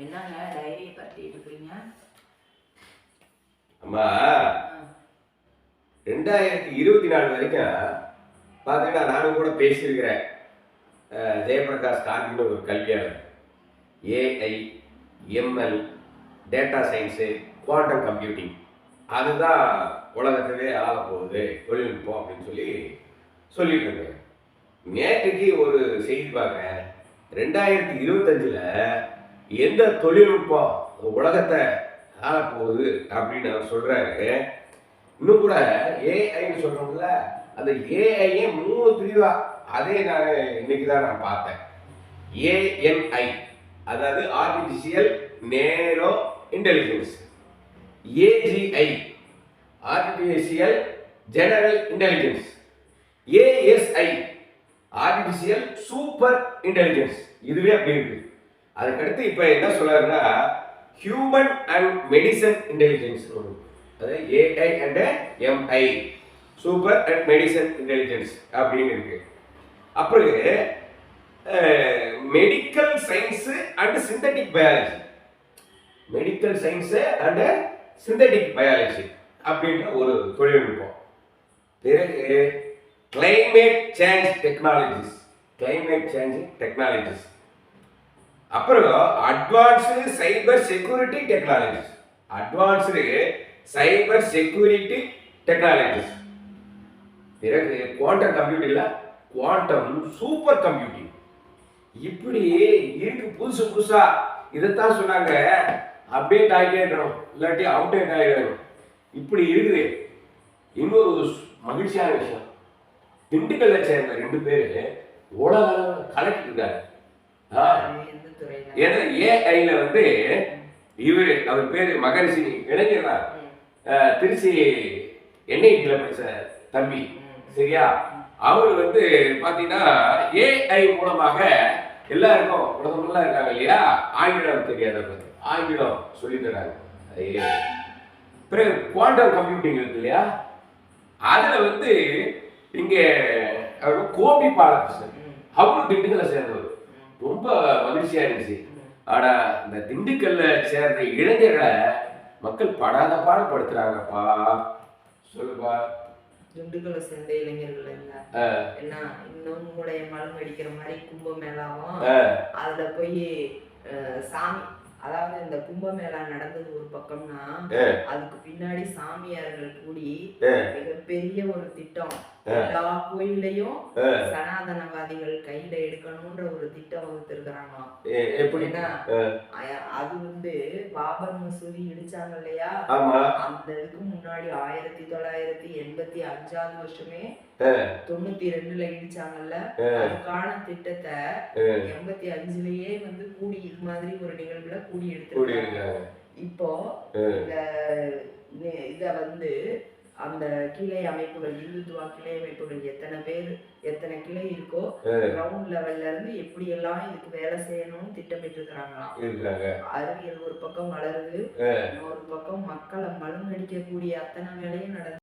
என்னங்க டைரியை பரட்டிட்டு இருக்கிறீங்க? அம்மா 2024 வரைக்கும் பார்த்தீங்கன்னா நானும் கூட பேசியிருக்கிறேன். ஜெயபிரகாஷ் காந்தின்னு ஒரு கல்வியாளர். AI, ML, data science, quantum computing அதுதான் உலகத்திலே ஆளப்போகுது தொழில்நுட்பம் அப்படின்னு சொல்லிட்டு இருந்தேன். நேற்றுக்கு ஒரு செய்தி பார்க்குறேன். 2025 எந்த தொழில்நுட்பம் உலகத்தை ஆளப்போகுது அப்படின்னு அவர் சொல்றாரு. இன்னும் கூட ஏஐன்னு சொல்றோம்ல, அந்த ஏஐயே 3 பிரிவா, அதே நான் இன்னைக்கு தான் நான் பார்த்தேன். ஏஎன்ஐ, அதாவது artificial narrow intelligence. AGI, artificial general intelligence. ASI, artificial super intelligence. இதுவே அப்படி இருக்கு. அதுக்கடுத்து இப்ப என்ன சொல்றாருன்னா ஹியூமன் அண்ட் மெடிசன் இன்டெலிஜென்ஸ். அது AI and MI, super and medicine intelligence அப்படின்னு இருக்கு. அப்புறம் medical science and synthetic biology, medical science and synthetic biology அப்படின்ற ஒரு தொழில்நுட்பம். பிறகு climate change technologies, climate change technologies. அப்புறம் advanced cyber security technologies, advanced cyber security technologies. பிறகு quantum கம்ப்யூட்டிங்ல குவாண்டம் சூப்பர் கம்ப்யூட்டிங். இப்படி இருக்கு புதுசு புதுசா. இதைத்தான் சொன்னாங்க, அப்டேட் ஆகிட்டே இருக்கணும், இல்லாட்டி அவுடேட் ஆகிடணும். இப்படி இருக்குது. இன்னொரு மகிழ்ச்சியான விஷயம், திண்டுக்கல்ல சேர்ந்த 2 பேரு உலகம் கலக்கிட்டு இருக்காரு. ஏஐல வந்து இவரு, அவர் பேரு மகரிஷி, இளைஞர் தான், திருச்சி என்ஐடியில் படிச்ச தம்பி, சரியா? அவர் வந்து பாத்தீங்கன்னா ஏஐ மூலமாக எல்லாருக்கும் உலகமெல்லாம் இருக்காங்க இல்லையா, ஆங்கிலம் தெரியாதவங்க ஆங்கிலம் சொல்லி தராங்க. பிறகு குவாண்டம் கம்ப்யூட்டிங் இருக்கு இல்லையா, அதுல வந்து இங்க கோபி பாலகிருஷ்ணன், அவரும் திண்டுக்கல்ல சேர்ந்தவர். ரொம்ப மகிழ்ச்சியா இருந்துச்சு. ஆனா இந்த திண்டுக்கல்ல சேர்ந்த இளைஞர்களை மக்கள் படாத பாடுபடுத்துறாங்கப்பா. சொல்லுப்பா. திண்டுக்கல்ல சேர்ந்த இளைஞர்கள் என்ன இன்னும் உங்களுடைய மலம் அடிக்கிற மாதிரி கும்பமேளாவும் அதுல போய் சாமி, அதாவது இந்த கும்பமேளா நடந்தது ஒரு பக்கம்னா, அதுக்கு பின்னாடி சாமியார்கள் கூடி மிகப்பெரிய ஒரு திட்டம், எல்லா கோயிலையும் சனாதனவாதிகள் கையில எடுக்கணும்ன்ற ஒரு திட்டம் வகுத்திருக்கிறாங்களாம். எப்படின்னா, அது வந்து பாபர் மசூதி இடிச்சாங்க இல்லையா, அந்த இதுக்கு முன்னாடி 1985 வருஷமே 92ல இடிச்சாங்கல்ல, அதுக்கான திட்டத்தை 85லயே வந்து கூடி இது மாதிரி ஒரு நிகழ்வுல கூடி எடுத்துருக்காங்க. இப்போ இத வந்து அந்த கிளை அமைப்புகள், இந்துத்துவா கிளை அமைப்புகள் எத்தனை கிளை இருக்கோ, கிரவுண்ட் லெவல்ல இருந்து எப்படி எல்லாம் இதுக்கு வேலை செய்யணும்னு திட்டமிட்டு இருக்கிறாங்களாம். அறிவியல் ஒரு பக்கம் வளருது, இன்னொரு பக்கம் மக்களை மழுங்கடிக்கக்கூடிய அத்தனை வேலையும் நடந்து